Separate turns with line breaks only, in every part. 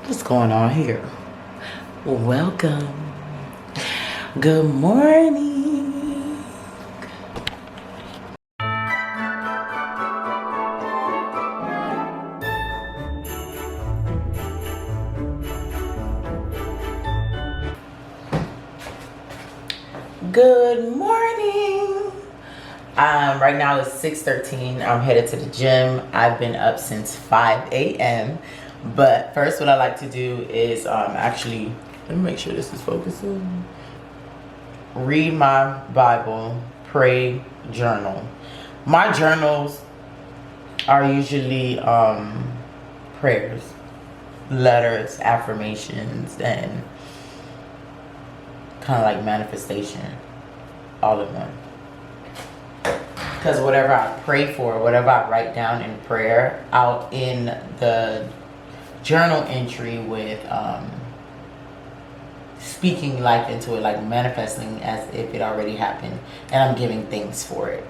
What's going on here? Welcome. Good morning. Good morning. Right now it's 6:13. I'm headed to the gym. I've been up since 5 a.m. But first, what I like to do is actually, let me make sure this is focusing. Read my Bible, pray, journal. My journals are usually prayers, letters, affirmations, and kind of like manifestation, all in one. Because whatever I pray for, whatever I write down in prayer, out in the journal entry with speaking life into it, like manifesting as if it already happened, and I'm giving thanks for it.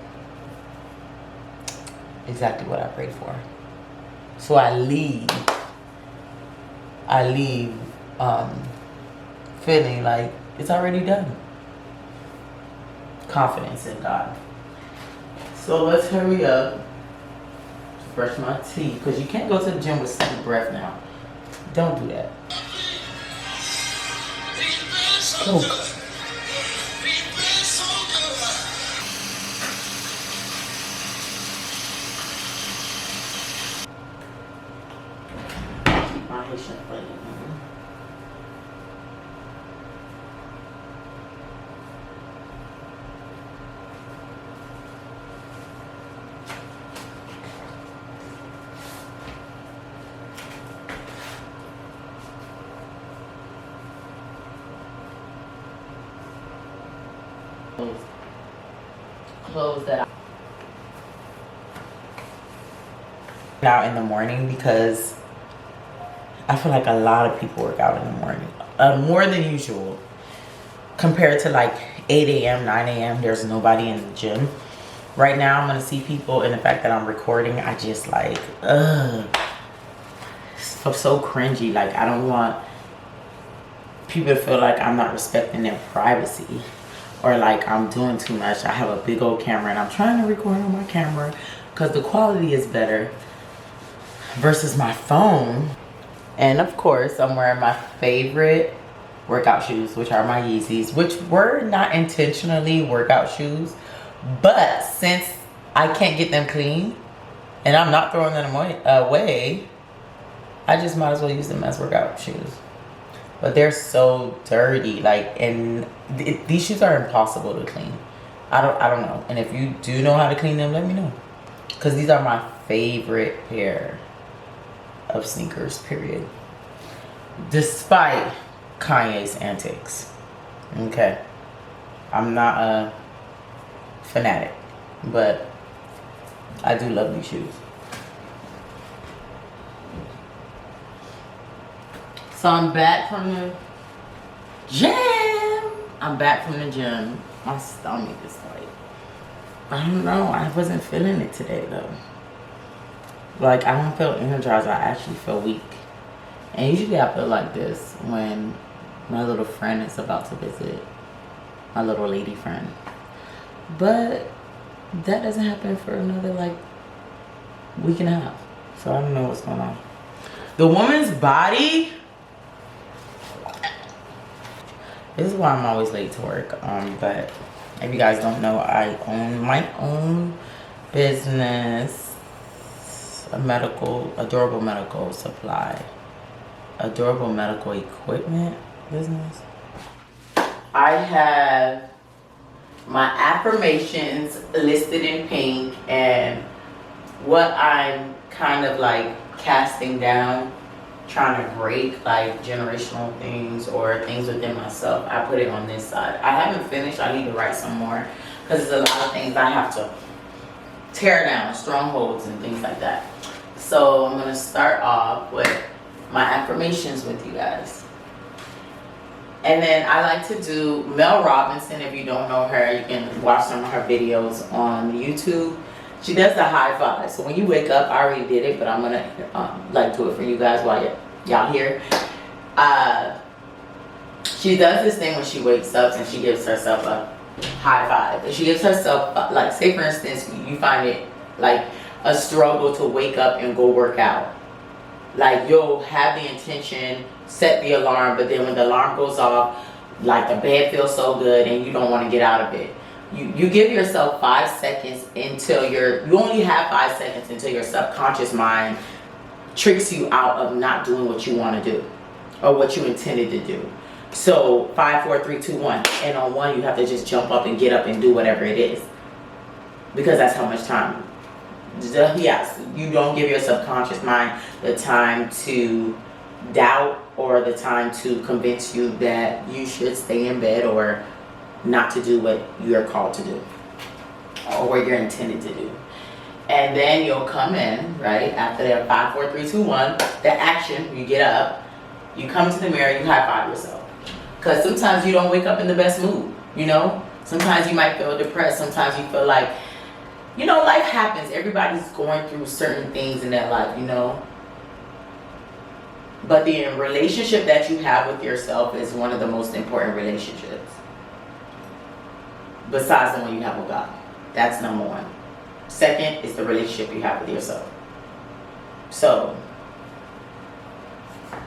Exactly what I prayed for. So I leave feeling like it's already done. Confidence in God. So let's hurry up. Brush my teeth, because you can't go to the gym with second breath now. Don't do that. Oh. Keep my Haitian plate. Clothes that out in the morning, because I feel like a lot of people work out in the morning, more than usual, compared to like 8 a.m. 9 a.m. there's nobody in the gym right now. I'm gonna see people, and the fact that I'm recording, I just like so cringy. Like, I don't want people to feel like I'm not respecting their privacy, or like I'm doing too much. I have a big old camera and I'm trying to record on my camera because the quality is better versus my phone. And of course, I'm wearing my favorite workout shoes, which are my Yeezys, which were not intentionally workout shoes, but since I can't get them clean and I'm not throwing them away, I just might as well use them as workout shoes. But they're so dirty, like, and these shoes are impossible to clean. I don't know. And if you do know how to clean them, let me know, because these are my favorite pair of sneakers, period. Despite Kanye's antics. Okay, I'm not a fanatic, but I do love these shoes. So I'm back from the gym. My stomach is like, I don't know. I wasn't feeling it today though. Like, I don't feel energized. I actually feel weak. And usually I feel like this when my little friend is about to visit. My little lady friend. But that doesn't happen for another like week and a half. So I don't know what's going on. The woman's body. This is why I'm always late to work. But if you guys don't know, I own my own business, adorable medical supply, adorable medical equipment business. I have my affirmations listed in pink, and what I'm kind of like casting down, trying to break like generational things or things within myself. I put it on this side. I haven't finished. I need to write some more, because there's a lot of things I have to tear down, strongholds and things like that. So I'm going to start off with my affirmations with you guys. And then I like to do Mel Robinson. If you don't know her, you can watch some of her videos on YouTube. She does the high five. So when you wake up, I already did it, but I'm gonna like do it for you guys while y'all here. She does this thing when she wakes up and she gives herself a high five. And she gives herself, like, say for instance, you find it like a struggle to wake up and go work out. Like, you'll have the intention, set the alarm, but then when the alarm goes off, like, the bed feels so good and you don't want to get out of it. You give yourself 5 seconds until you only have 5 seconds until your subconscious mind tricks you out of not doing what you want to do or what you intended to do. So 5, 4, 3, 2, 1, and on 1 you have to just jump up and get up and do whatever it is, because that's how much time. Yes, you don't give your subconscious mind the time to doubt or the time to convince you that you should stay in bed or not to do what you're called to do or what you're intended to do. And then you'll come in, right, after that 5, 4, 3, 2, 1, the action, you get up, you come to the mirror, you high five yourself. Because sometimes you don't wake up in the best mood, you know? Sometimes you might feel depressed, sometimes you feel like, you know, life happens. Everybody's going through certain things in their life, you know? But the relationship that you have with yourself is one of the most important relationships, besides the one you have with God. That's number 1. Second is the relationship you have with yourself. So,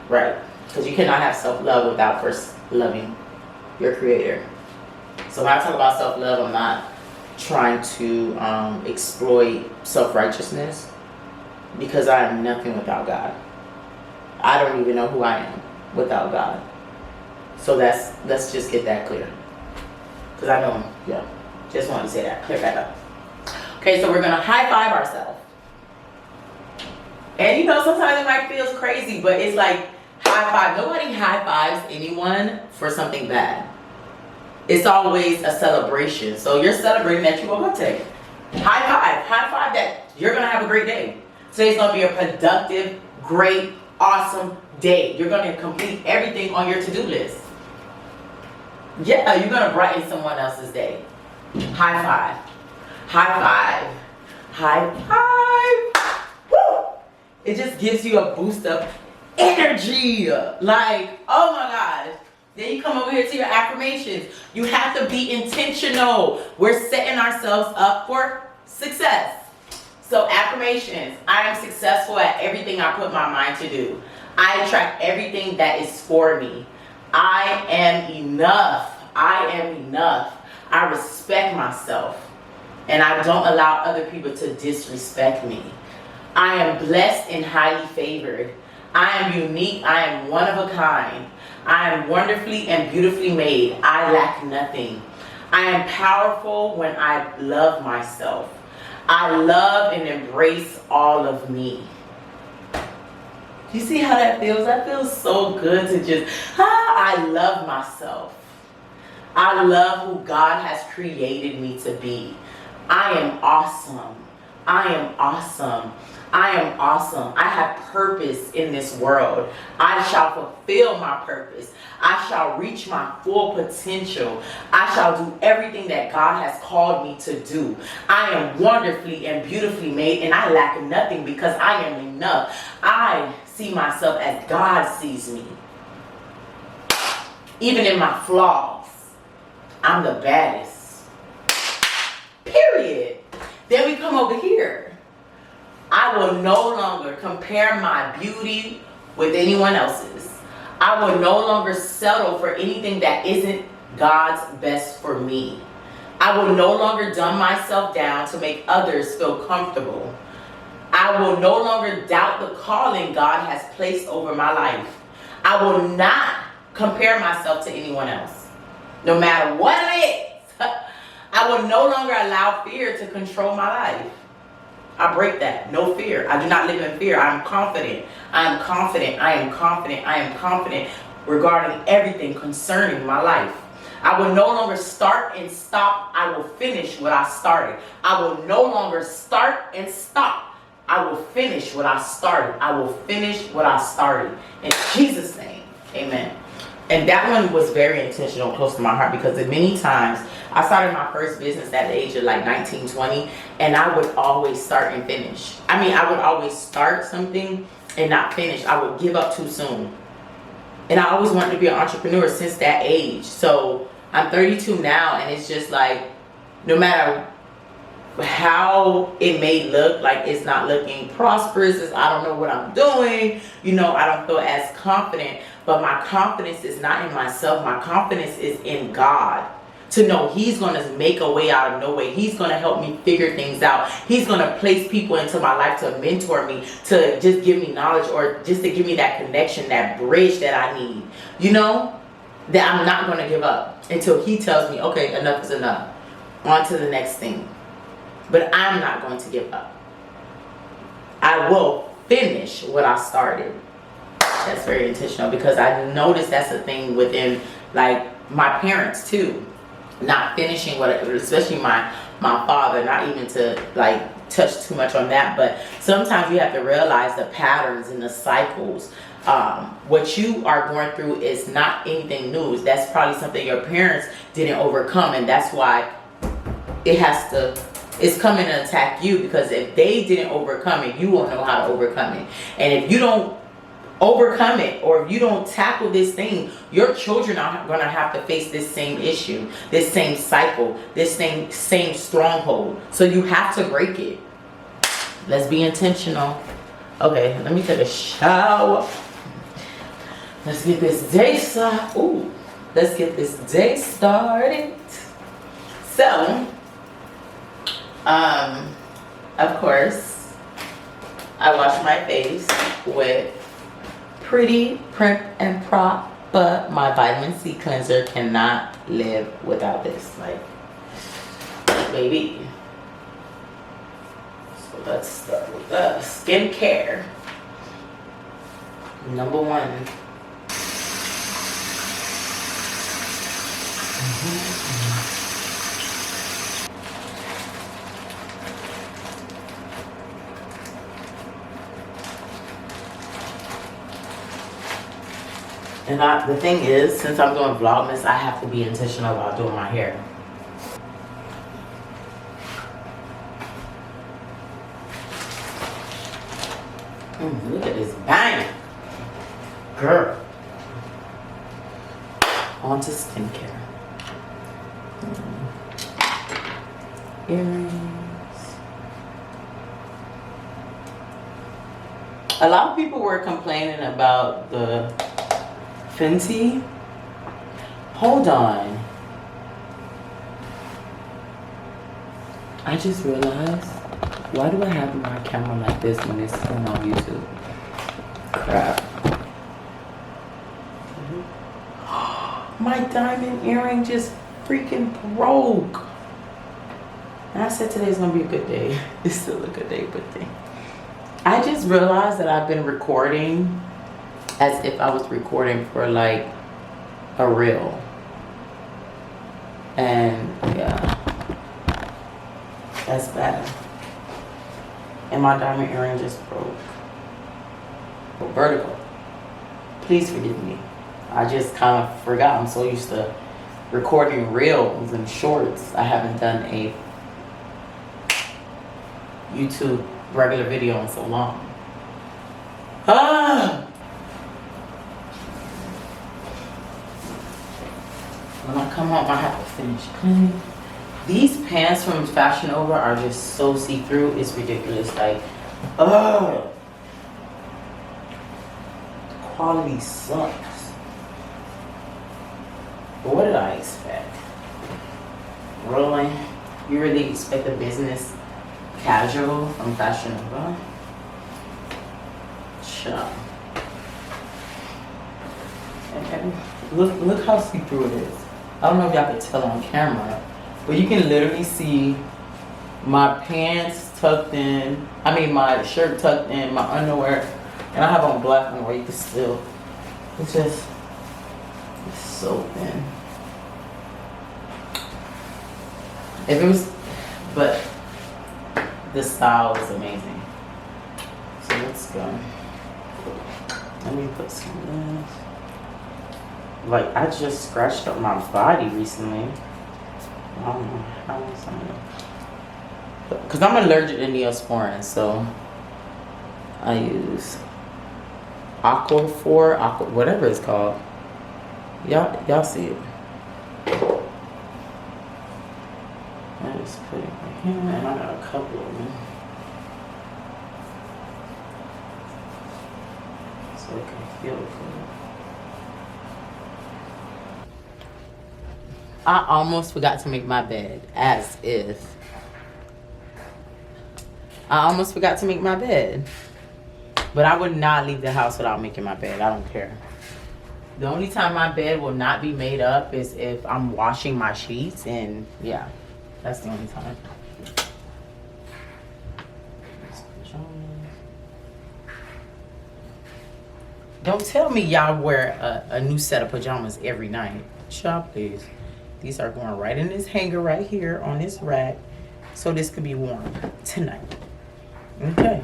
right, because you cannot have self-love without first loving your creator. So when I talk about self-love, I'm not trying to exploit self-righteousness, because I am nothing without God. I don't even know who I am without God. So let's just get that clear, because I know, yeah, just wanted to say that, clear that up. Okay, so we're gonna high five ourselves. And you know, sometimes it might feel crazy, but it's like high five. Nobody high fives anyone for something bad. It's always a celebration. So you're celebrating that you woke up today. High five that you're gonna have a great day. Today's gonna be a productive, great, awesome day. You're gonna complete everything on your to-do list. Yeah, you're gonna brighten someone else's day. High five. High five. High five. Woo! It just gives you a boost of energy. Like, oh my God. Then you come over here to your affirmations. You have to be intentional. We're setting ourselves up for success. So affirmations. I am successful at everything I put my mind to do. I attract everything that is for me. I am enough. I am enough. I respect myself. And I don't allow other people to disrespect me. I am blessed and highly favored. I am unique. I am one of a kind. I am wonderfully and beautifully made. I lack nothing. I am powerful when I love myself. I love and embrace all of me. You see how that feels? That feels so good to just, I love myself. I love who God has created me to be. I am awesome. I am awesome. I am awesome. I have purpose in this world. I shall fulfill my purpose. I shall reach my full potential. I shall do everything that God has called me to do. I am wonderfully and beautifully made, and I lack nothing because I am enough. I see myself as God sees me. Even in my flaws, I'm the baddest. Period. Then we come over here. I will no longer compare my beauty with anyone else's. I will no longer settle for anything that isn't God's best for me. I will no longer dumb myself down to make others feel comfortable. I will no longer doubt the calling God has placed over my life. I will not compare myself to anyone else, no matter what it is. I will no longer allow fear to control my life. I break that. No fear. I do not live in fear. I am confident. I am confident. I am confident. I am confident regarding everything concerning my life. I will no longer start and stop. I will finish what I started. I will no longer start and stop. I will finish what I started. I will finish what I started. In Jesus' name, amen. And that one was very intentional, close to my heart, because many times I started my first business at the age of like 19, 20, and I would always start and finish. I mean, I would always start something and not finish. I would give up too soon. And I always wanted to be an entrepreneur since that age. So I'm 32 now, and it's just like, no matter how it may look, like it's not looking prosperous, I don't know what I'm doing, you know, I don't feel as confident. But my confidence is not in myself. My confidence is in God. To know He's going to make a way out of no way. He's going to help me figure things out. He's going to place people into my life to mentor me, to just give me knowledge, or just to give me that connection, that bridge that I need. You know, that I'm not going to give up until He tells me, okay, enough is enough. On to the next thing. But I'm not going to give up. I will finish what I started. That's very intentional, because I noticed that's a thing within, like, my parents too. Not finishing what, especially my father, not even to like touch too much on that, but sometimes you have to realize the patterns and the cycles. What you are going through is not anything new. That's probably something your parents didn't overcome, and that's why it's coming to attack you, because if they didn't overcome it, you won't know how to overcome it. And if you don't overcome it, or if you don't tackle this thing, your children are going to have to face this same issue, this same cycle, this same stronghold. So you have to break it. Let's be intentional. Okay, let me take a shower. Let's get this day started. Ooh, let's get this day started. So, of course, I wash my face with Pretty Prim and Prop, but my vitamin C cleanser cannot live without this. Like, baby. So let's start with the skincare. Number one. And the thing is, since I'm doing Vlogmas, I have to be intentional about doing my hair. Look at this bang! Girl. On to skincare. Earrings. A lot of people were complaining about the Fenty. Hold on. I just realized, why do I have my camera like this when it's on YouTube? Crap. My diamond earring just freaking broke. And I said today's gonna be a good day. It's still a good day, but thing. I just realized that I've been recording as if I was recording for like a reel. And yeah, that's bad. And my diamond earring just broke. Vertical. Please forgive me. I just kind of forgot. I'm so used to recording reels and shorts. I haven't done a YouTube regular video in so long. When I come home, I have to finish cleaning. These pants from Fashion Over are just so see-through. It's ridiculous. Like, the quality sucks. But what did I expect? Rolling. You really expect a business casual from Fashion Over? Shut. Okay. Look how see-through it is. I don't know if y'all can tell on camera, but you can literally see my pants tucked in. I mean, my shirt tucked in, my underwear, and I have on black underwear. You can still, it's so thin. If it was, but the style is amazing. So let's go. Let me put some of this. Like, I just scratched up my body recently. I don't know how because I'm allergic to Neosporin, so I use Aqua, whatever it's called. Y'all see it. I just put it right here, and I got a couple of them. So it can feel good. I almost forgot to make my bed, as if. I almost forgot to make my bed. But I would not leave the house without making my bed. I don't care. The only time my bed will not be made up is if I'm washing my sheets, and yeah, that's the only time. Don't tell me y'all wear a new set of pajamas every night. Shop, please. These are going right in this hanger right here on this rack, so this could be worn tonight. Okay.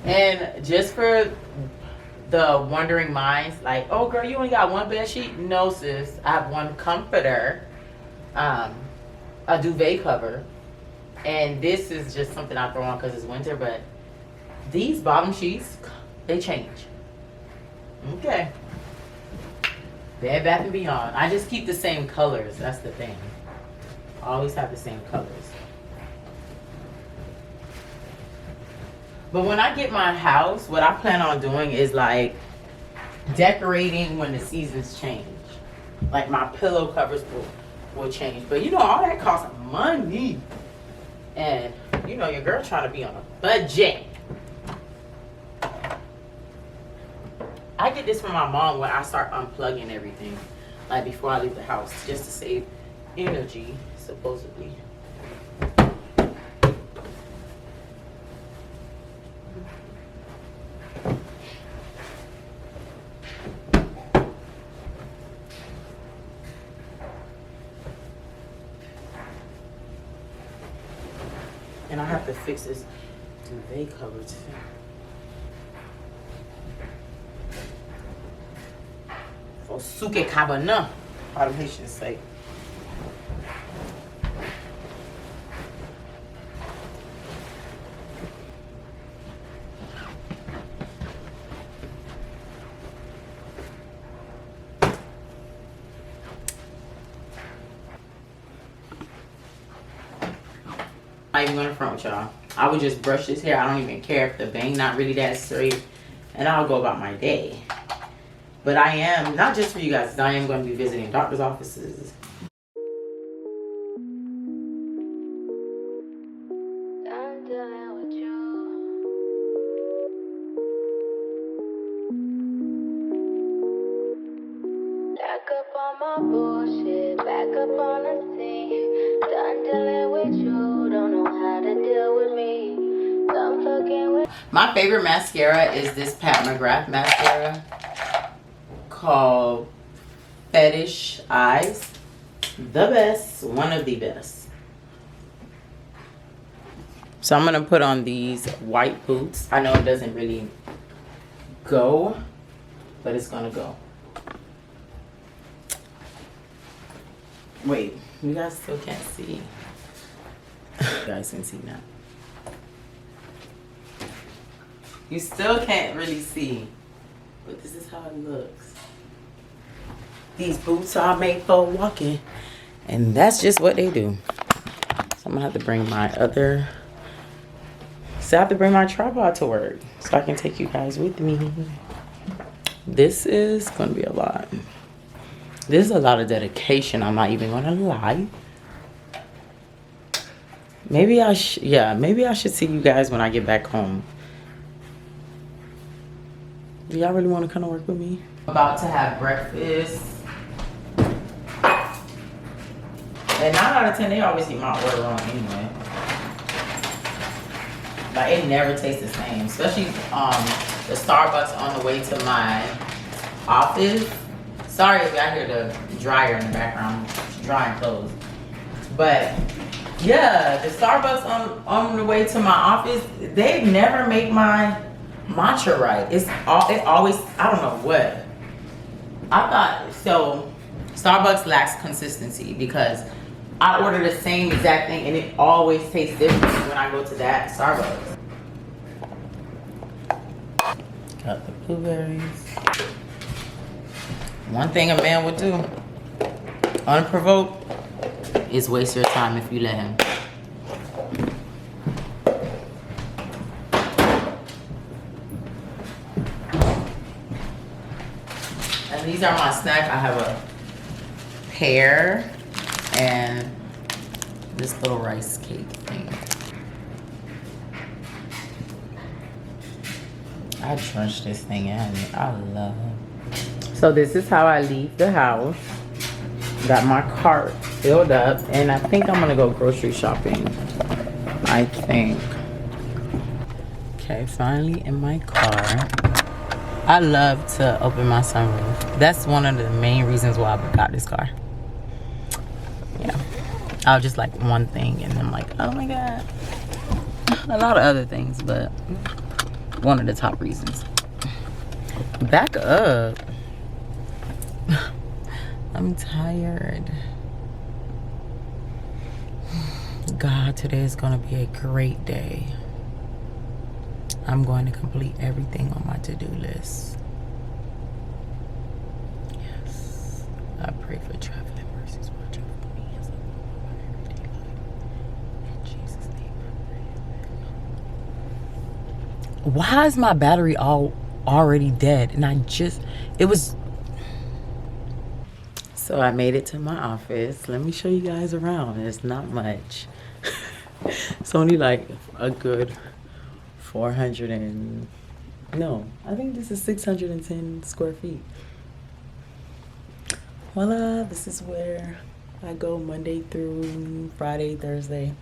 And just for the wondering minds, like, oh girl, you only got one bed sheet? No, sis. I have one comforter, a duvet cover, and this is just something I throw on because it's winter. But these bottom sheets, they change. Okay. Bed Bath & Beyond. I just keep the same colors. That's the thing. I always have the same colors. But when I get my house, what I plan on doing is like decorating when the seasons change. Like my pillow covers will change. But you know, all that costs money. And you know, your girl trying to be on a budget. I get this from my mom when I start unplugging everything. Like before I leave the house, just to save energy, supposedly. And I have to fix this duvet cover too. For suke cabana, how the Haitians say. I'm not even gonna front with y'all. I would just brush this hair. I don't even care if the bang not really that straight, and I'll go about my day. But I am, not just for you guys, I am going to be visiting doctor's offices.
Back up on my bullshit, back up on the scene. Done dealing with you, don't know how to deal with me. Done fucking with.
My favorite mascara is this Pat McGrath mascara called Fetish Eyes. The best, one of the best. So I'm gonna put on these white boots. I know it doesn't really go, but it's gonna go. Wait, you guys still can't see. You guys can see now. You still can't really see, but this is how it looks. These boots are made for walking, and that's just what they do. So I'm gonna have to bring my other, so I have to bring my tripod to work so I can take you guys with me. This is gonna be a lot. This is a lot of dedication, I'm not even gonna lie. Maybe maybe I should see you guys when I get back home. Do y'all really want to come to work with me? About to have breakfast. And 9 out of 10, they always get my order wrong anyway. Like, it never tastes the same. Especially the Starbucks on the way to my office. Sorry if y'all hear the dryer in the background. It's drying clothes. But yeah, the Starbucks on the way to my office, they never make my matcha right. It always, I don't know what. I thought, so Starbucks lacks consistency because I order the same exact thing and it always tastes different when I go to that Starbucks. Got the blueberries. One thing a man would do, unprovoked, is waste your time if you let him. And these are my snacks. I have a pear and this little rice cake thing. I trust this thing in. I love it. So this is how I leave the house. Got my cart filled up, and I think I'm gonna go grocery shopping. I think. Okay, finally in my car. I love to open my sunroof. That's one of the main reasons why I got this car. Yeah, I was just like one thing, and I'm like, oh my god. A lot of other things, but one of the top reasons. Back up. I'm tired. God, today is gonna be a great day. I'm going to complete everything on my to-do list. Yes. I pray for traveling mercies. Watch over me as I go about my everyday life. In Jesus' name I pray. Why is my battery already dead? And it was. So I made it to my office. Let me show you guys around. It's not much. It's only like a good 400 and no, I think this is 610 square feet. Voila, this is where I go Monday through Friday, Thursday.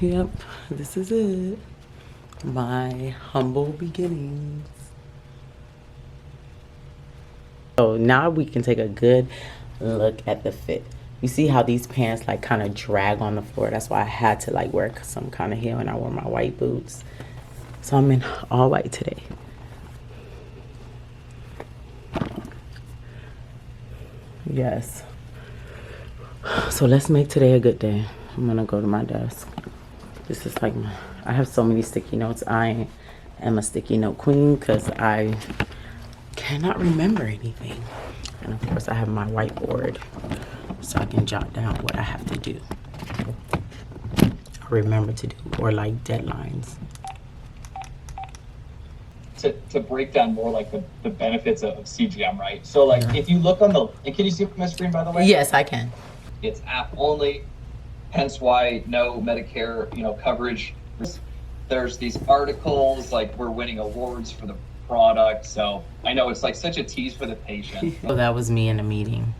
Yep, this is it. My humble beginnings. So now we can take a good look at the fit. You see how these pants like kind of drag on the floor? That's why I had to like wear some kind of heel, and I wore my white boots. So I'm in all white today. Yes. So let's make today a good day. I'm gonna go to my desk. This is like I have so many sticky notes. I am a sticky note queen because I cannot remember anything. And of course I have my whiteboard so I can jot down what I have to do or remember to do, or like deadlines.
To break down more like the benefits of CGM, right? So like if you look on and can you see my screen, by the way?
Yes, I can.
It's app only, hence why no Medicare, coverage. There's these articles like we're winning awards for the product. So I know it's like such a tease for the patient.
So that was me in a meeting,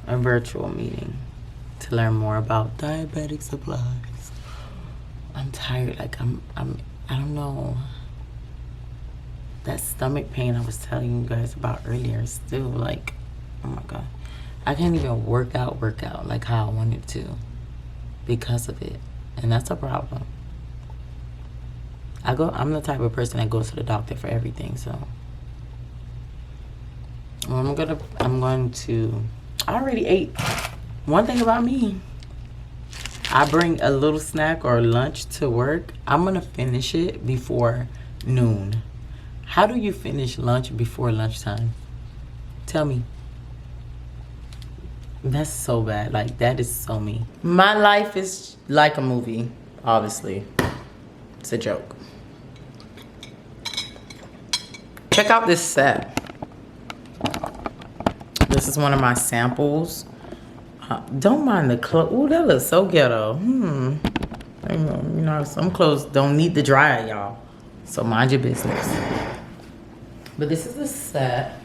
a virtual meeting, to learn more about diabetic supplies. I'm tired. Like I don't know. That stomach pain I was telling you guys about earlier is still like, oh my god. I can't even work out like how I wanted to because of it. And that's a problem. I'm the type of person that goes to the doctor for everything, so I'm going to I already ate. One thing about me, I bring a little snack or lunch to work. I'm gonna finish it before noon. How do you finish lunch before lunchtime? Tell me. That's so bad. Like, that is so me. My life is like a movie, obviously. It's a joke. Check out this set. This is one of my samples. Don't mind the clothes. Ooh, that looks so ghetto. Some clothes don't need to dry, y'all. So mind your business. But this is a set.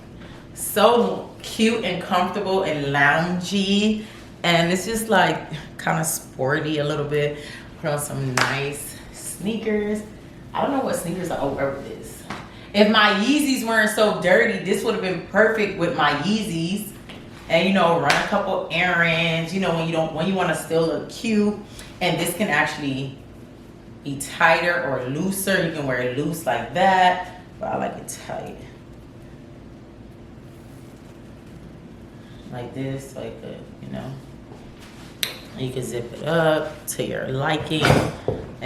So cute and comfortable and loungy. And it's just like kind of sporty a little bit. Put on some nice sneakers. I don't know what sneakers I wear with this. If my Yeezys weren't so dirty, this would have been perfect with my Yeezys. And run a couple errands, when you want to still look cute. And this can actually be tighter or looser. You can wear it loose like that, but I like it tight. Like this, like that, You can zip it up to your liking.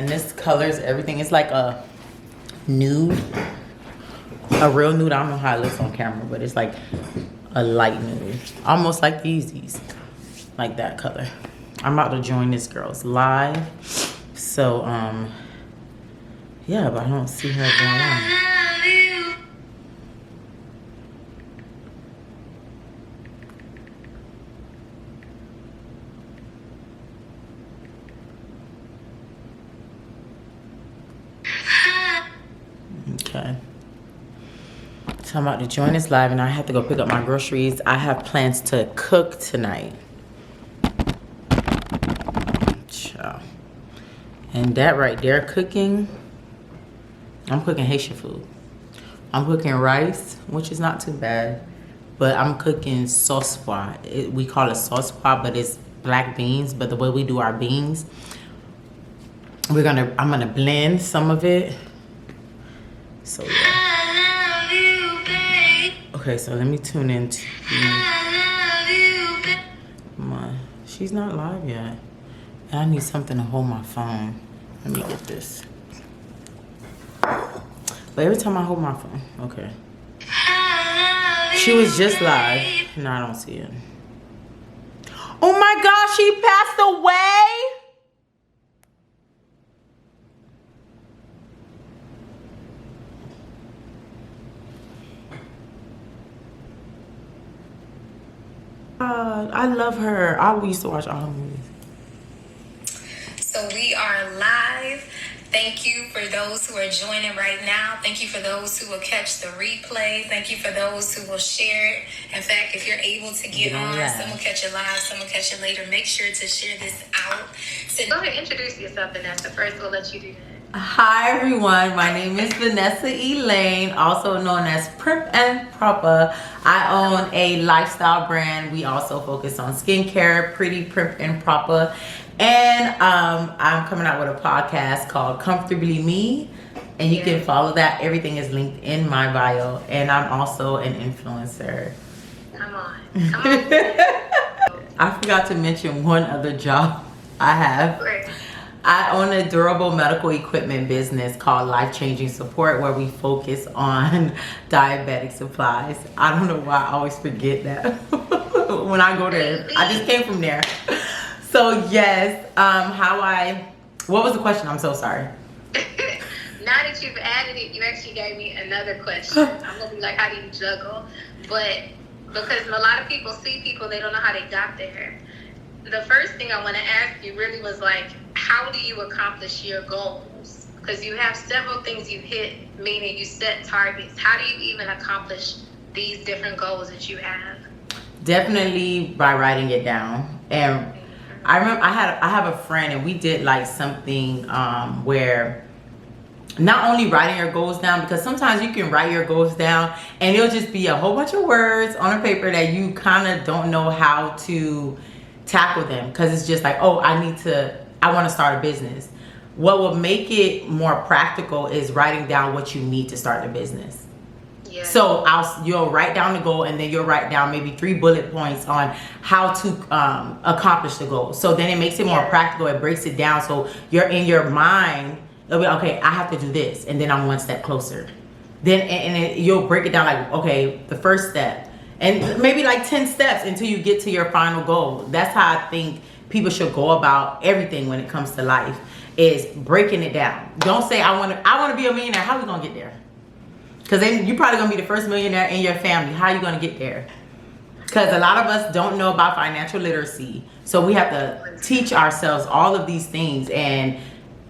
And this colors everything. It's like a nude, a real nude. I don't know how it looks on camera, but it's like a light nude, almost like the Yeezys, like that color. I'm about to join this girl's live, so yeah, but I don't see her going on. Okay. So I'm about to join this live and I have to go pick up my groceries. I have plans to cook tonight. Ciao. And that right there cooking, I'm cooking Haitian food. I'm cooking rice, which is not too bad. But I'm cooking sauce pois. We call it sauce pois, but it's black beans. But the way we do our beans, I'm gonna blend some of it. So yeah. Okay, so let me tune in to she's not live yet. And I need something to hold my phone. Let me get this. But every time I hold my phone, okay. She was just live. No, I don't see it. Oh my gosh, she passed away? I love her. I used to watch all her movies.
So we are live. Thank you for those who are joining right now. Thank you for those who will catch the replay. Thank you for those who will share it. In fact, if you're able to get on, some will catch it live, some will catch it later. Make sure to share this out. So go ahead and introduce yourself, Vanessa. First, we'll let you do that.
Hi everyone, my name is Vanessa Elaine, also known as Primp and Proper. I own a lifestyle brand. We also focus on skincare, pretty Primp and Proper. And I'm coming out with a podcast called Comfortably Me. And you can follow that. Everything is linked in my bio. And I'm also an influencer.
Come on.
I forgot to mention one other job I have.
Great.
I own a durable medical equipment business called Life Changing Support, where we focus on diabetic supplies. I don't know why I always forget that when I go there. I just came from there. So yes, what was the question? I'm so sorry.
Now that you've added it, you actually gave me another question. I'm gonna be like, how do you juggle? But because a lot of people see people, they don't know how they got there. The first thing I want to ask you really was like, how do you accomplish your goals? Because you have several things you hit, meaning you set targets. How do you even accomplish these different goals that you have?
Definitely by writing it down. And I remember I have a friend and we did like something where not only writing your goals down, because sometimes you can write your goals down and it'll just be a whole bunch of words on a paper that you kind of don't know how to tackle them, because it's just like, oh, I want to start a business. What will make it more practical is writing down what you need to start the business. Yeah. So you'll write down the goal and then you'll write down maybe 3 bullet points on how to accomplish the goal. So then it makes it more practical. It breaks it down. So you're in your mind, it'll be, okay, I have to do this. And then I'm one step closer. Then you'll break it down like, okay, the first step. And maybe like 10 steps until you get to your final goal. That's how I think people should go about everything when it comes to life, is breaking it down. Don't say, I want to be a millionaire. How are we going to get there? Because then you're probably going to be the first millionaire in your family. How are you going to get there? Because a lot of us don't know about financial literacy. So we have to teach ourselves all of these things. And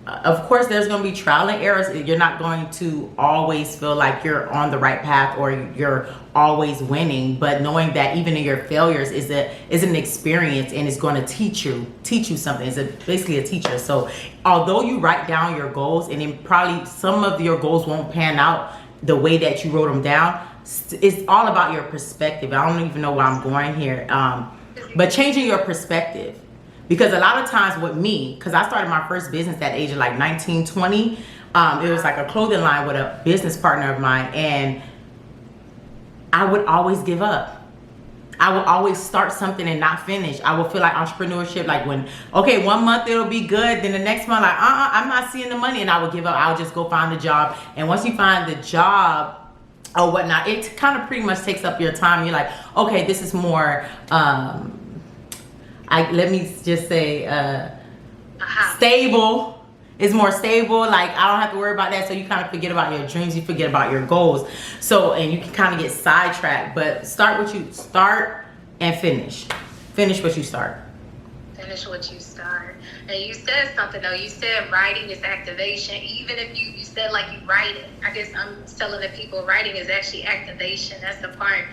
of course, there's going to be trial and errors. You're not going to always feel like you're on the right path or you're always winning. But knowing that even in your failures is an experience, and it's going to teach you something. It's basically a teacher. So although you write down your goals, and then probably some of your goals won't pan out the way that you wrote them down, it's all about your perspective. I don't even know why I'm going here. But changing your perspective. Because a lot of times with me, because I started my first business at the age of like 19, 20. It was like a clothing line with a business partner of mine. And I would always give up. I will always start something and not finish. I will feel like entrepreneurship, like when, okay, 1 month it'll be good, then the next month, like, I'm not seeing the money, and I will give up. I'll just go find a job. And once you find the job or whatnot, it kind of pretty much takes up your time. You're like, okay, this is more, let me just say, stable. It's more stable. Like, I don't have to worry about that. So you kind of forget about your dreams. You forget about your goals. So, and you can kind of get sidetracked. But start what you start and finish. Finish what you start.
Finish what you start. And you said something though. You said writing is activation. Even if you said like you write it. I guess I'm telling the people writing is actually activation. That's a part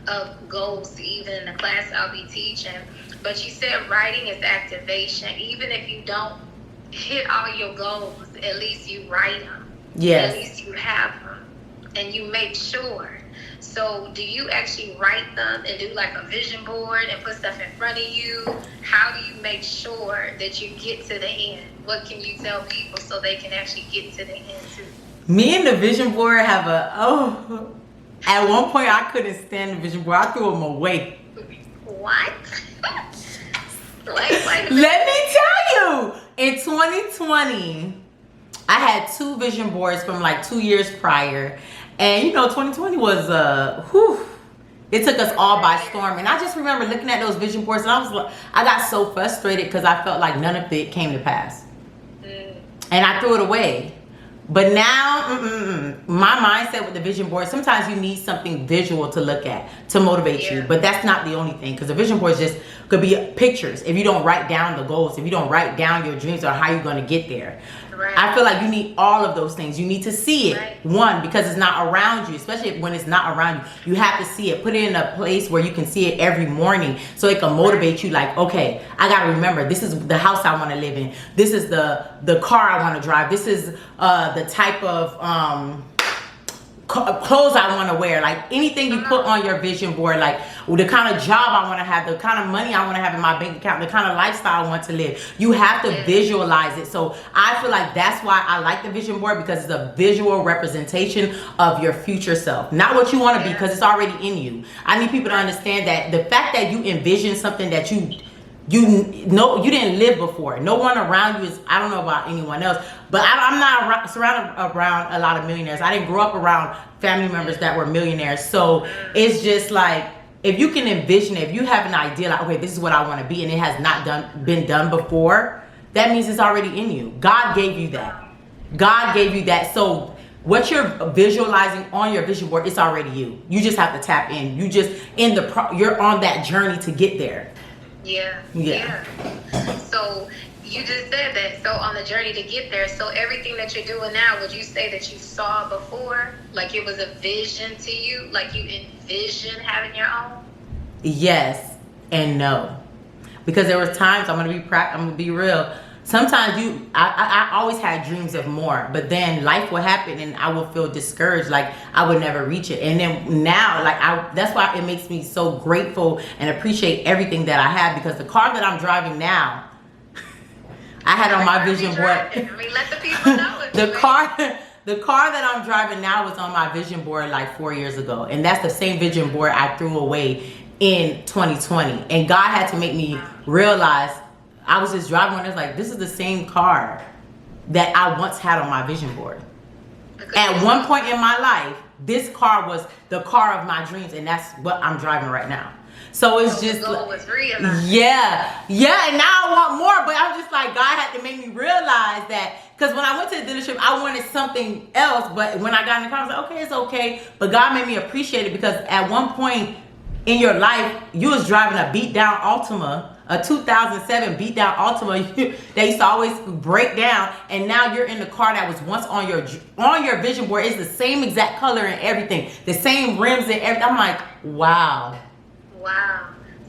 of goals, even in the class I'll be teaching. But you said writing is activation. Even if you don't hit all your goals, at least you write them.
Yes.
At least you have them. And you make sure. So do you actually write them and do like a vision board and put stuff in front of you? How do you make sure that you get to the end? What can you tell people so they can actually get to the end too?
Me and the vision board have at one point I couldn't stand the vision board. I threw them away.
What? Wait a minute.
Let me tell you, in 2020, I had 2 vision boards from like 2 years prior. And you know, 2020 was, it took us all by storm. And I just remember looking at those vision boards and I got so frustrated because I felt like none of it came to pass. And I threw it away. But now, my mindset with the vision board, sometimes you need something visual to look at to motivate you. But that's not the only thing, because the vision board just could be pictures. If you don't write down the goals, if you don't write down your dreams or how you're going to get there.
Right.
I feel like you need all of those things. You need to see it.
Right.
One, because it's not around you, especially when it's not around you. You have to see it. Put it in a place where you can see it every morning so it can motivate you. Like, okay, I got to remember, this is the house I want to live in. This is the car I want to drive. This is the type of clothes I want to wear. Like anything you put on your vision board, like the kind of job I want to have, the kind of money I want to have in my bank account, the kind of lifestyle I want to live. You have to visualize it. So I feel like that's why I like the vision board, because it's a visual representation of your future self. Not what you want to be, because it's already in you. I need people to understand that the fact that you envision something that you know you didn't live before. No one around you is, I don't know about anyone else, but I'm not surrounded around a lot of millionaires. I didn't grow up around family members that were millionaires. So it's just like, if you can envision it, if you have an idea like, okay, this is what I want to be, and it has not been done before, that means it's already in you. God gave you that. God gave you that. So what you're visualizing on your vision board, it's already you. You just have to tap in. You just you're on that journey to get there.
Yeah. So you just said that. So on the journey to get there, so everything that you're doing now, would you say that you saw before? Like it was a vision to you? Like you envisioned having your own?
Yes and no. Because there were times, I'm gonna be real. Sometimes I always had dreams of more, but then life would happen and I would feel discouraged, like I would never reach it. And then now, like that's why it makes me so grateful and appreciate everything that I have, because the car that I'm driving now, I had on my vision board.
I mean, let the people know.
The car that I'm driving now was on my vision board like 4 years ago, and that's the same vision board I threw away in 2020. And God had to make me realize, I was just driving and it's like, this is the same car that I once had on my vision board. At one point in my life, this car was the car of my dreams, and that's what I'm driving right now. So it's just
the goal was real.
Yeah, and now I want more, but I'm just like, God had to make me realize that, because when I went to the dealership, I wanted something else, but when I got in the car, I was like, okay, it's okay. But God made me appreciate it, because at one point in your life, you was driving a beat down Altima, a 2007 beat down Altima that used to always break down, and now you're in the car that was once on your vision board. It's the same exact color and everything, the same rims and everything. I'm like, wow.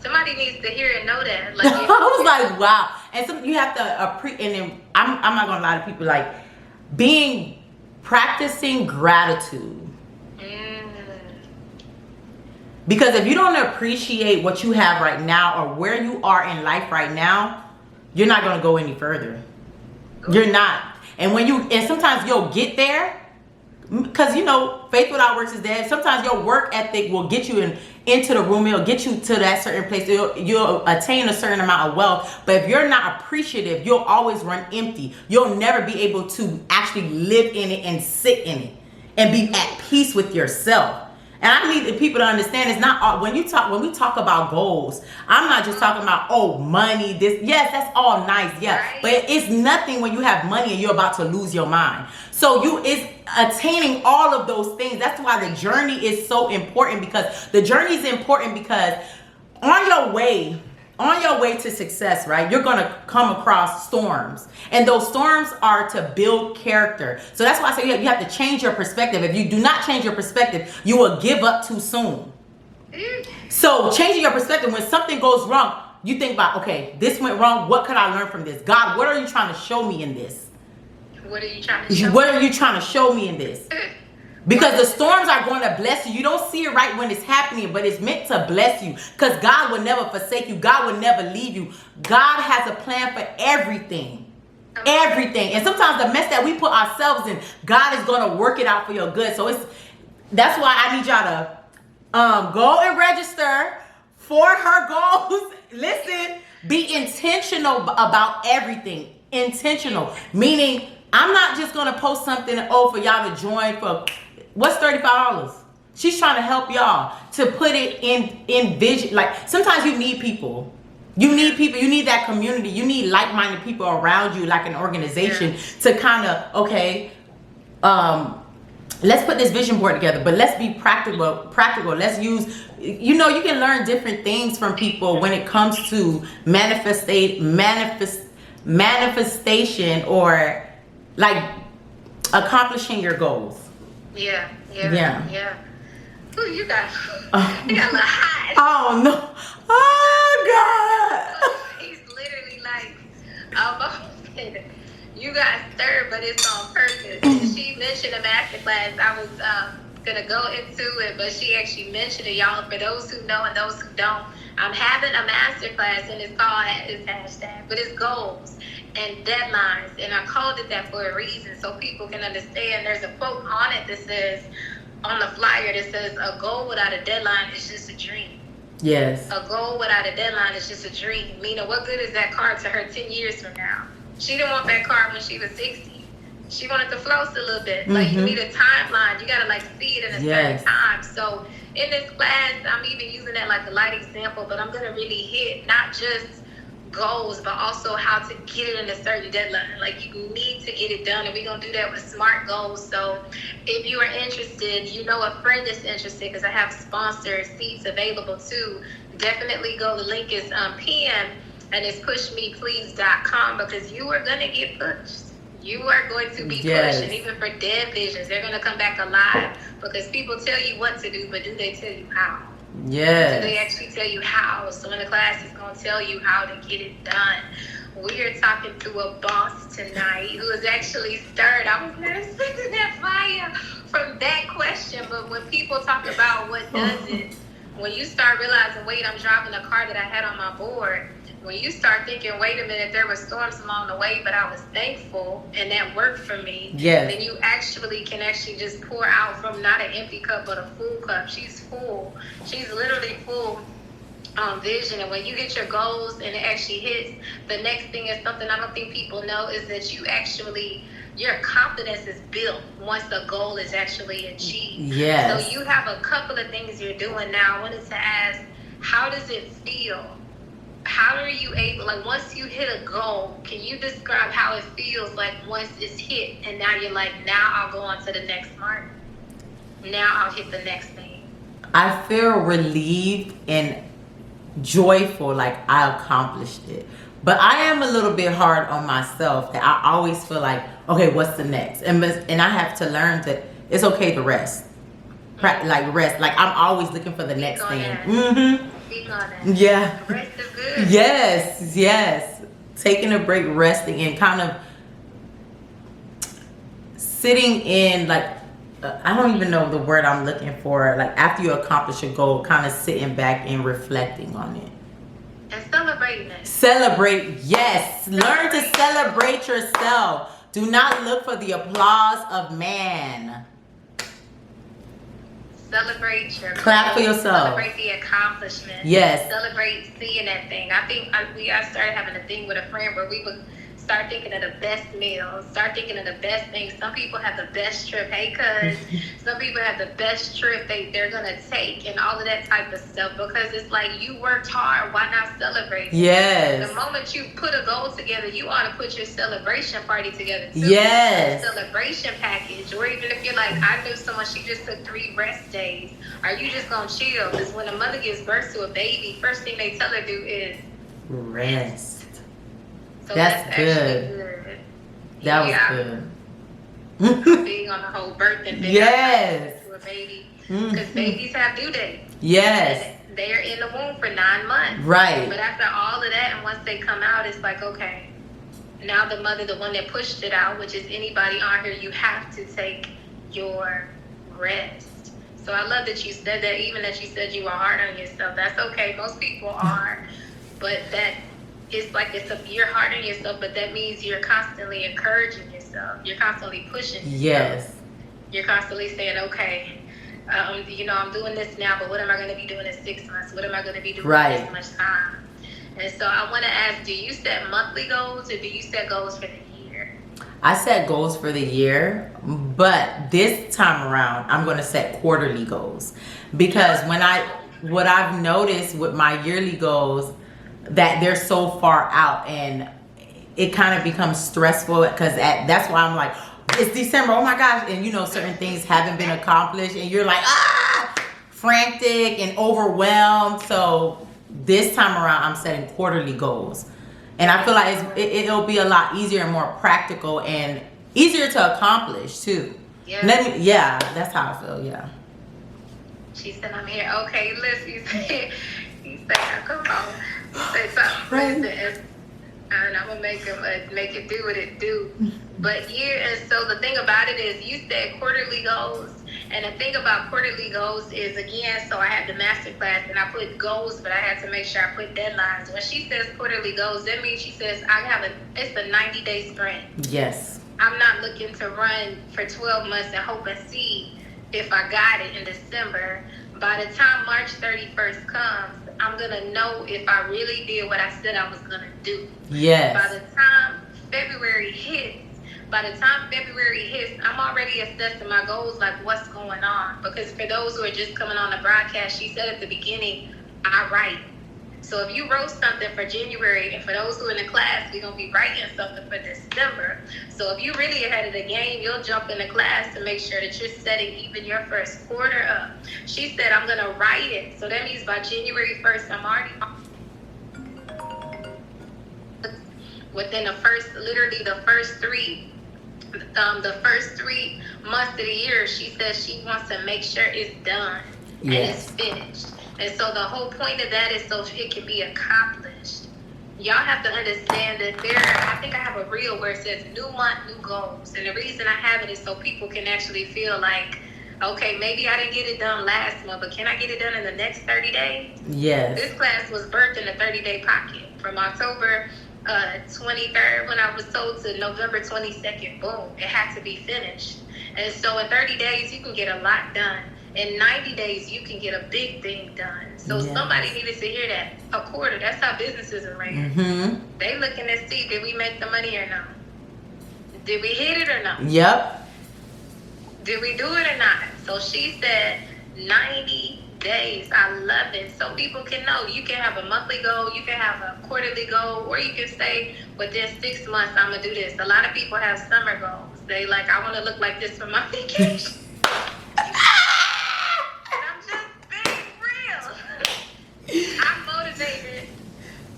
Somebody needs to hear and know that. Like,
I was like, wow. And so you have to and then I'm not gonna lie to people, like practicing gratitude. Because if you don't appreciate what you have right now or where you are in life right now, you're not going to go any further. You're not. And sometimes you'll get there, because you know, faith without works is dead. Sometimes your work ethic will get you into the room. It'll get you to that certain place. You'll attain a certain amount of wealth. But if you're not appreciative, you'll always run empty. You'll never be able to actually live in it and sit in it and be at peace with yourself. And I need people to understand it's not all, when we talk about goals, I'm not just talking about, oh, money, this, yes, that's all nice, yeah.
Right.
But it's nothing when you have money and you're about to lose your mind. So it's attaining all of those things. That's why the journey is so important, because the journey is important because on your way to success, right, you're going to come across storms, and those storms are to build character. So that's why I say you have to change your perspective. If you do not change your perspective, you will give up too soon. So changing your perspective, when something goes wrong, you think about, okay, this went wrong, what could I learn from this? God, what are you trying to show me in this?
What are you trying to show
What are you trying to show me in this? Because the storms are going to bless you. You don't see it right when it's happening, but it's meant to bless you. Because God will never forsake you. God will never leave you. God has a plan for everything. Everything. And sometimes the mess that we put ourselves in, God is going to work it out for your good. So that's why I need y'all to go and register for her goals. Listen, be intentional about everything. Intentional. Meaning, I'm not just going to post something, for y'all to join for... What's $35? She's trying to help y'all to put it in vision. Like, sometimes you need people. You need people. You need that community. You need like-minded people around you, like an organization, to kind of, okay, let's put this vision board together, but let's be practical. Let's use, you can learn different things from people when it comes to manifestation or like accomplishing your goals.
Yeah. Ooh, you got a little hot.
Oh no. Oh God.
He's literally like, you got stirred, but it's on purpose. And she mentioned a masterclass. I was gonna go into it, but she actually mentioned it, y'all. For those who know and those who don't, I'm having a masterclass, and it's called, it's hashtag, but it's goals and deadlines, and I called it that for a reason, so people can understand. There's a quote on it that says, on the flyer, that says, a goal without a deadline is just a dream.
Yes.
A goal without a deadline is just a dream. Meaning, what good is that car to her 10 years from now? She didn't want that car when she was 60. She wanted to float a little bit. Like, you need a timeline. You gotta like see it in a certain time. So in this class, I'm even using that like a light example, but I'm gonna really hit not just goals, but also how to get it in a certain deadline. Like, you need to get it done, and we're gonna do that with SMART goals. So if you are interested, a friend is interested, because I have sponsor seats available too. Definitely go. The link is PM, and it's pushmeplease.com, because you are gonna get pushed. You are going to be pushed. And even for dead visions, they're gonna come back alive, because people tell you what to do, but do they tell you how?
Yes.
So they actually tell you how. So in the class, it's going to tell you how to get it done. We are talking to a boss tonight who is actually stirred. I was not expecting that fire from that question. But when people talk about what does it, when you start realizing, wait, I'm driving a car that I had on my board. When you start thinking, wait a minute, there were storms along the way, but I was thankful, and that worked for me.
Yes.
Then you can just pour out from not an empty cup, but a full cup. She's full. She's literally full on vision. And when you get your goals and it actually hits, the next thing is something I don't think people know, is that your confidence is built once the goal is actually achieved.
Yes.
So you have a couple of things you're doing now. I wanted to ask, how does it feel? How are you able, like, once you hit a goal, can you describe how it feels like once it's hit, and now you're like, now I'll go on to the next mark. Now I'll hit the next thing.
I feel relieved and joyful, like I accomplished it. But I am a little bit hard on myself, that I always feel like, okay, what's the next? And I have to learn that it's okay to rest. Like rest. Like, I'm always looking for the next thing. Mm-hmm.
Speak on that.
Yeah.
Rest is good.
Yes. Taking a break, resting, and kind of sitting in, like, I don't even know the word I'm looking for. Like, after you accomplish a goal, kind of sitting back and reflecting on it.
And celebrating it.
Celebrate, yes. Learn to celebrate yourself. Do not look for the applause of man.
Celebrate your
Clap for
goals,
yourself.
Celebrate the accomplishments.
Yes.
Celebrate seeing that thing. I think I started having a thing with a friend where we would start thinking of the best meals, start thinking of the best things. Some people have the best trip. Hey, cuz. Some people have the best trip they're going to take and all of that type of stuff because it's like you worked hard. Why not celebrate?
Yes.
The moment you put a goal together, you ought to put your celebration party together too.
Yes.
A celebration package. Or even if you're like, I knew someone, she just took 3 rest days. Are you just going to chill? Because when a mother gives birth to a baby, first thing they tell her to do is
rest.
So
that's good.
Good.
That
was
good.
Being on the whole birth and
yes.
To a baby. Because babies have due dates.
Yes.
And they're in the womb for 9 months.
Right.
But after all of that, and once they come out, it's like, okay, now the mother, the one that pushed it out, which is anybody on here, you have to take your rest. So I love that you said that, even that you said you were hard on yourself. That's okay. Most people are. But that it's like you're hard on yourself, but that means you're constantly encouraging yourself. You're constantly pushing yourself.
Yes.
You're constantly saying, okay, I'm doing this now, but what am I going to be doing in 6 months? What am I going to be doing in this much time? And so I want to ask, do you set monthly goals or do you set goals for the year?
I set goals for the year, but this time around, I'm going to set quarterly goals because what I've noticed with my yearly goals, that they're so far out and it kind of becomes stressful because that's why I'm like, it's December, oh my gosh, and certain things haven't been accomplished and you're like frantic and overwhelmed. So this time around I'm setting quarterly goals and I feel like it'll be a lot easier and more practical and easier to accomplish too. Yeah, that's how I feel. Yeah,
she said I'm here. Okay, listen, you say come on. Say something, and I'm gonna make it do what it do. But and so the thing about it is, you said quarterly goals, and the thing about quarterly goals is again. So I had the master class, and I put goals, but I had to make sure I put deadlines. When she says quarterly goals, that means she says it's a 90-day sprint.
Yes.
I'm not looking to run for 12 months and hope and see if I got it in December. By the time March 31st comes, I'm going to know if I really did what I said I was going to do.
Yes.
By the time February hits, I'm already assessing my goals, like what's going on. Because for those who are just coming on the broadcast, she said at the beginning, I write. So if you wrote something for January, and for those who are in the class, we're going to be writing something for December. So if you're really ahead of the game, you'll jump in the class to make sure that you're setting even your first quarter up. She said, I'm going to write it. So that means by January 1st, I'm already within the first 3 months of the year. She says she wants to make sure it's done and it's finished. And so the whole point of that is so it can be accomplished. Y'all have to understand that I think I have a reel where it says new month, new goals. And the reason I have it is so people can actually feel like, okay, maybe I didn't get it done last month, but can I get it done in the next 30 days?
Yes.
This class was birthed in a 30-day pocket from October 23rd when I was told to November 22nd. Boom, it had to be finished. And so in 30 days, you can get a lot done. In 90 days, you can get a big thing done. So somebody needed to hear that. A quarter, that's how businesses are ran.
Mm-hmm.
They looking to see, did we make the money or not? Did we hit it or not?
Yep.
Did we do it or not? So she said 90 days. I love it. So people can know. You can have a monthly goal, you can have a quarterly goal, or you can say within 6 months, I'm going to do this. A lot of people have summer goals. They like, I want to look like this for my vacation. I'm motivated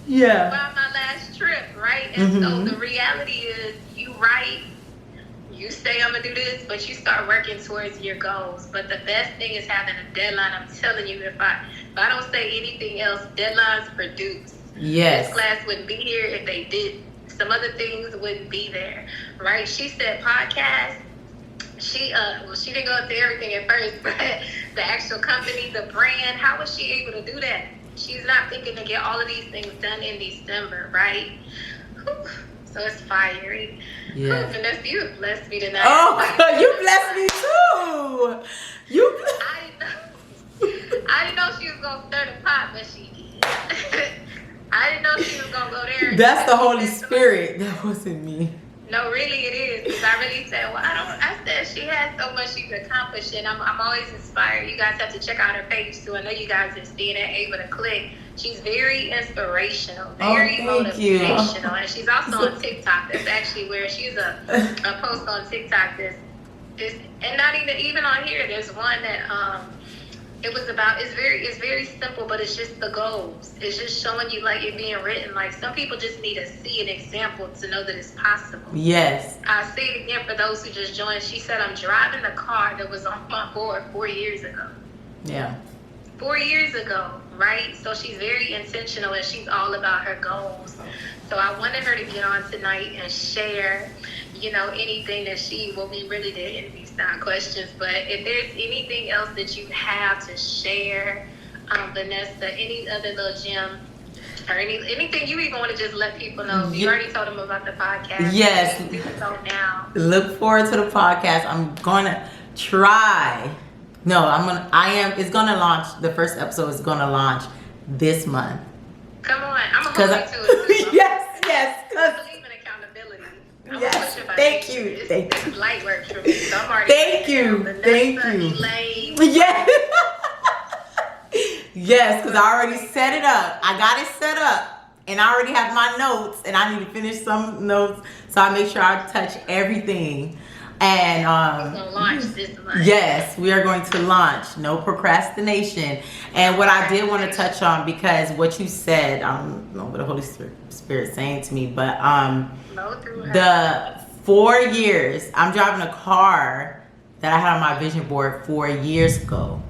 by my last trip, right? And so the reality is you write, you say I'm going to do this, but you start working towards your goals. But the best thing is having a deadline. I'm telling you, if I don't say anything else, deadlines produce.
Yes.
This class wouldn't be here if they did. Some other things wouldn't be there, right? She said podcast. She didn't go into everything at first, but the actual company, the brand, how was she able to do that? She's not thinking to get all of these things done in December, right? Whew. So it's fiery.
Yeah.
Vanessa, you blessed me tonight.
Oh, you blessed me too.
I didn't know she was gonna stir the pot, but she did. I didn't know she was gonna go there.
That's the Holy Spirit. That wasn't me.
No, really, it is. Because I really said, well, I said she has so much she could accomplish, and I'm always inspired. You guys have to check out her page too. I know you guys are seeing it, able to click. She's very inspirational, very motivational, and she's also on TikTok. That's actually where she's a post on TikTok. And not even on here. There's one that it was about. It's very simple, but it's just the goals. It's just showing you like it being written. Like some people just need to see an example to know that it's possible.
Yes.
I'll say it again for those who just joined. She said, I'm driving the car that was on my board 4 years ago.
Yeah.
4 years ago, right? So she's very intentional and she's all about her goals. So I wanted her to get on tonight and share, you know, anything that we really did interview style questions. But if there's anything else that you have to share, Vanessa, any other little gem or anything you even want to just let people know. You already told them about the podcast.
Yes.
So now.
Look forward to the podcast. I'm gonna try. No, it's gonna launch. The first episode is gonna launch this month.
Come on, I'm gonna hold you to it.
Yes.
I believe in accountability.
Yes. Thank you.
It's light work for me. So I'm already
Thank you. Yes. Yes, because I already set it up. I got it set up, and I already have my notes, and I need to finish some notes, so I make sure I touch everything. And
we're gonna launch this month.
Yes, we are going to launch. No procrastination. And what I did want to touch on, because what you said, I don't know what the Holy Spirit saying to me, but the 4 years, I'm driving a car that I had on my vision board 4 years ago.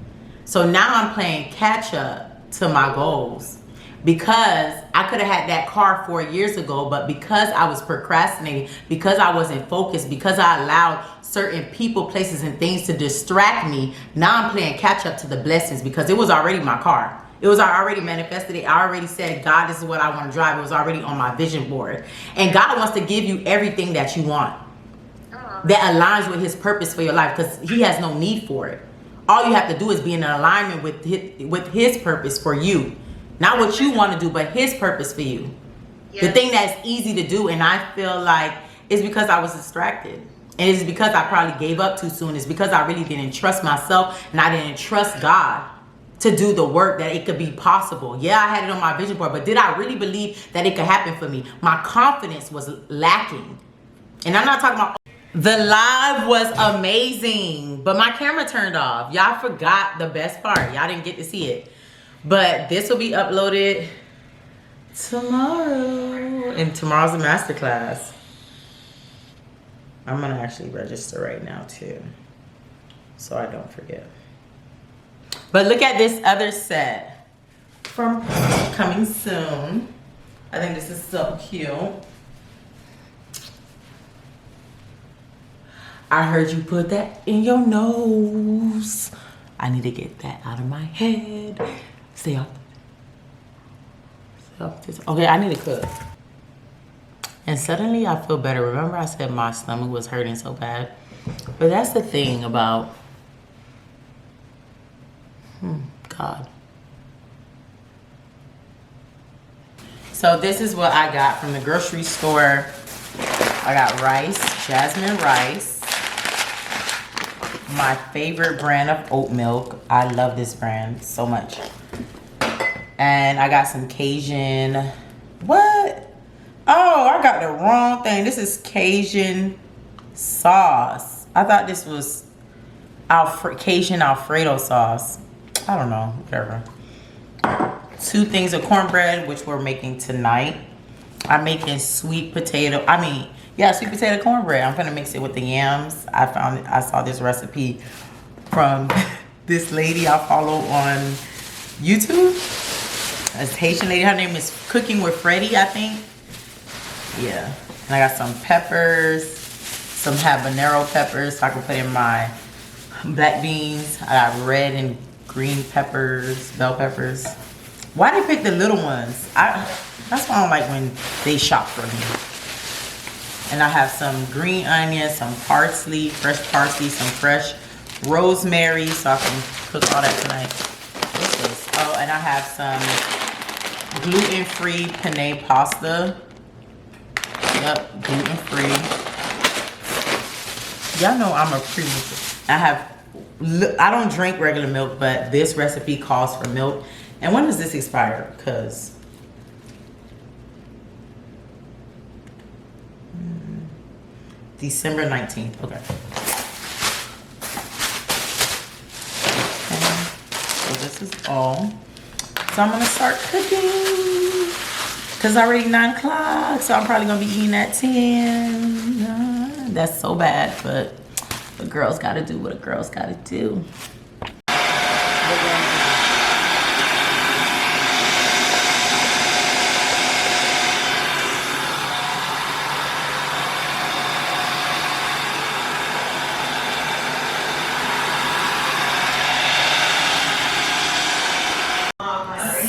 So now I'm playing catch up to my goals. Because I could have had that car 4 years ago, but because I was procrastinating, because I wasn't focused, because I allowed certain people, places, and things to distract me, now I'm playing catch up to the blessings because it was already my car. It was already manifested. I already said, God, this is what I want to drive. It was already on my vision board. And God wants to give you everything that you want that aligns with his purpose for your life, because he has no need for it. All you have to do is be in alignment with his purpose for you. Not what you want to do, but his purpose for you. Yes. The thing that's easy to do, and I feel like it's because I was distracted. And it's because I probably gave up too soon. It's because I really didn't trust myself, and I didn't trust God to do the work that it could be possible. Yeah, I had it on my vision board, but did I really believe that it could happen for me? My confidence was lacking. And I'm not talking about... The live was amazing, but my camera turned off. Y'all forgot the best part. Y'all didn't get to see it. But this will be uploaded tomorrow. And tomorrow's a masterclass. I'm going to actually register right now too, so I don't forget. But look at this other set from coming soon. I think this is so cute. I heard you put that in your nose. I need to get that out of my head. Stay off. Okay, I need to cook. And suddenly I feel better. Remember I said my stomach was hurting so bad? But that's the thing about God. So this is what I got from the grocery store. I got rice, jasmine rice. My favorite brand of oat milk. I love this brand so much. And I got some Cajun. What? Oh, I got the wrong thing. This is Cajun sauce. I thought this was Cajun Alfredo sauce. I don't know, whatever. 2 things of cornbread, which we're making tonight. I'm making sweet potato cornbread. I'm gonna mix it with the yams. I saw this recipe from this lady I follow on YouTube. A Haitian lady. Her name is Cooking with Freddie, I think. Yeah. And I got some peppers, some habanero peppers so I can put in my black beans. I got red and green peppers, bell peppers. Why they pick the little ones? That's why I don't like when they shop for me. And I have some green onions, some parsley, fresh parsley, some fresh rosemary, so I can cook all that tonight. This was and I have some gluten-free penne pasta. Yep, gluten-free. Y'all know I'm a I don't drink regular milk, but this recipe calls for milk. And when does this expire? Because December 19th. Okay. So this is all. So I'm gonna start cooking. Cause it's already 9 o'clock, so I'm probably gonna be eating at 10. That's so bad, but a girl's gotta do what a girl's gotta do.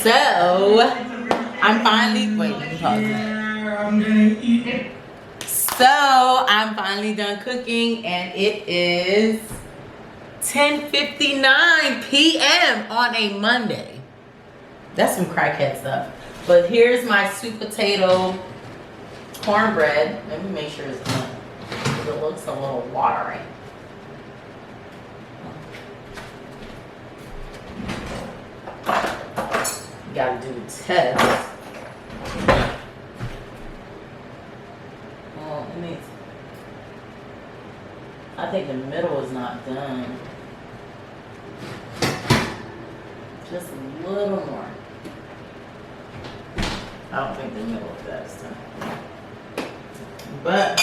So I'm finally, wait, let me pause it. So I'm finally done cooking and it is 10:59 p.m. on a Monday. That's some crackhead stuff. But here's my sweet potato cornbread. Let me make sure it's done. It looks a little watery. You gotta do the test. Oh, it needs, I think the middle is not done. Just a little more. I don't think the middle of that is done. But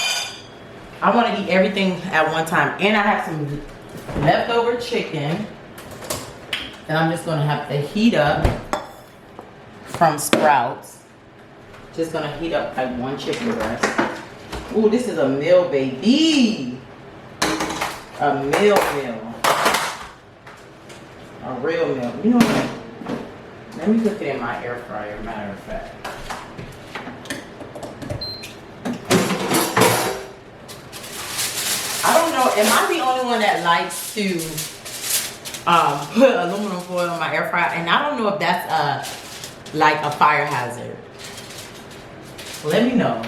I want to eat everything at one time. And I have some leftover chicken. And I'm just going to have to heat up from Sprouts. Just going to heat up like one chicken breast. Ooh, this is a meal, baby. A meal. A real meal. You know what? Let me cook it in my air fryer, matter of fact. I don't know, am I the only one that likes to put aluminum foil in my air fryer? And I don't know if that's like a fire hazard. Let me know.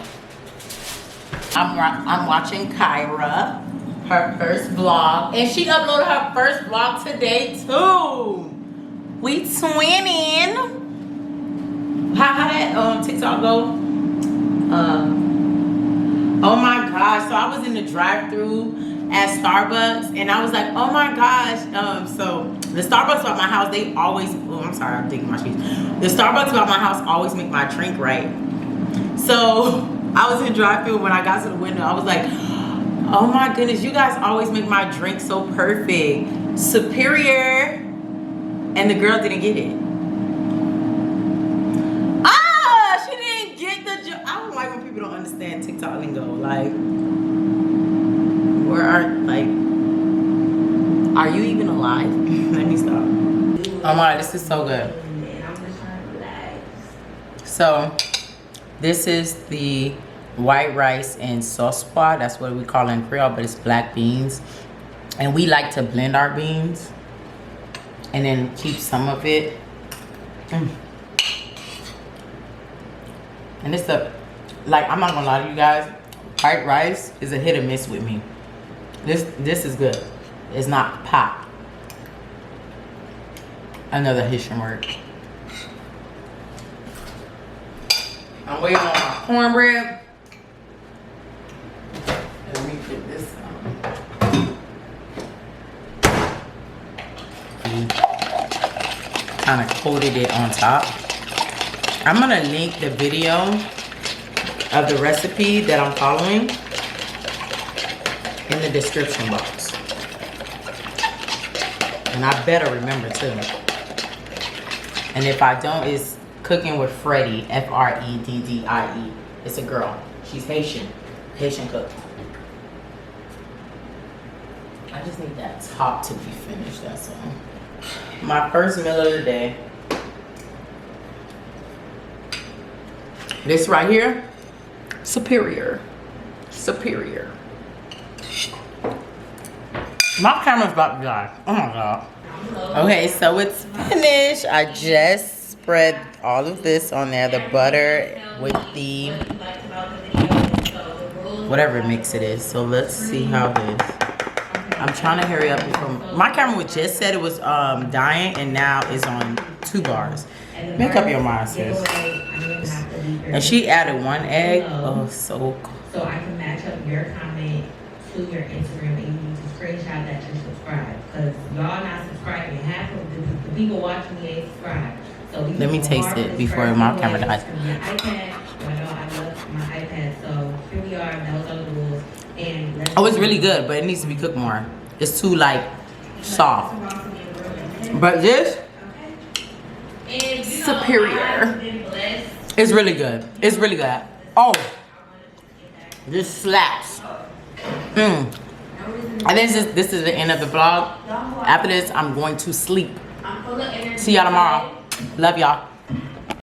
I'm watching Kyra, her first vlog, and she uploaded her first vlog today too. We twinning. How that TikTok go? Oh my gosh! So I was in the drive-thru at Starbucks, and I was like, oh my gosh. So the Starbucks by my house, they always. Oh, I'm sorry, I'm digging my shoes. The Starbucks by my house always make my drink right. So I was in drive-thru when I got to the window. I was like, oh my goodness, you guys always make my drink so perfect. Superior. And the girl didn't get it. Ah, she didn't get the joke. I don't like when people don't understand TikTok lingo. Like, are you even alive? Let me stop. Oh my, this is so good. So, this is the white rice and sauce pot. That's what we call it in Creole, but it's black beans. And we like to blend our beans and then keep some of it. And it's like, I'm not gonna lie to you guys, white rice is a hit or miss with me. This is good. It's not pop. Another Haitian word. I'm waiting on my cornbread. Let me put this on. Kind of coated it on top. I'm gonna link the video of the recipe that I'm following in the description box. And I better remember too. And if I don't, it's Cooking with Freddie, F-R-E-D-D-I-E. It's a girl. She's Haitian. Haitian cook. I just need that top to be finished, that's all. My first meal of the day. This right here, superior. Superior. My camera's about to die. Oh my God. Okay, so it's finished. I just spread all of this on there, the butter with the whatever mix it is. So let's see how this. I'm trying to hurry up before my camera just said it was dying, and now it's on 2 bars. Make up your mind, sis. And she added 1 egg. Oh, so cool.
So I can match up your comment to your Instagram, and you need to screenshot that you're subscribed, because y'all not subscribing. Half of the people watching me ain't subscribed. So
let me taste it before my camera dies.
Your iPad. Well, I know I love my iPad, so here we are. Those are the rules. And
oh, it's really good, but it needs to be cooked more. It's too like soft. But this superior. It's really good. It's really good. Oh, this slaps. And this is the end of the vlog. After this, I'm going to sleep. See y'all tomorrow. Love y'all.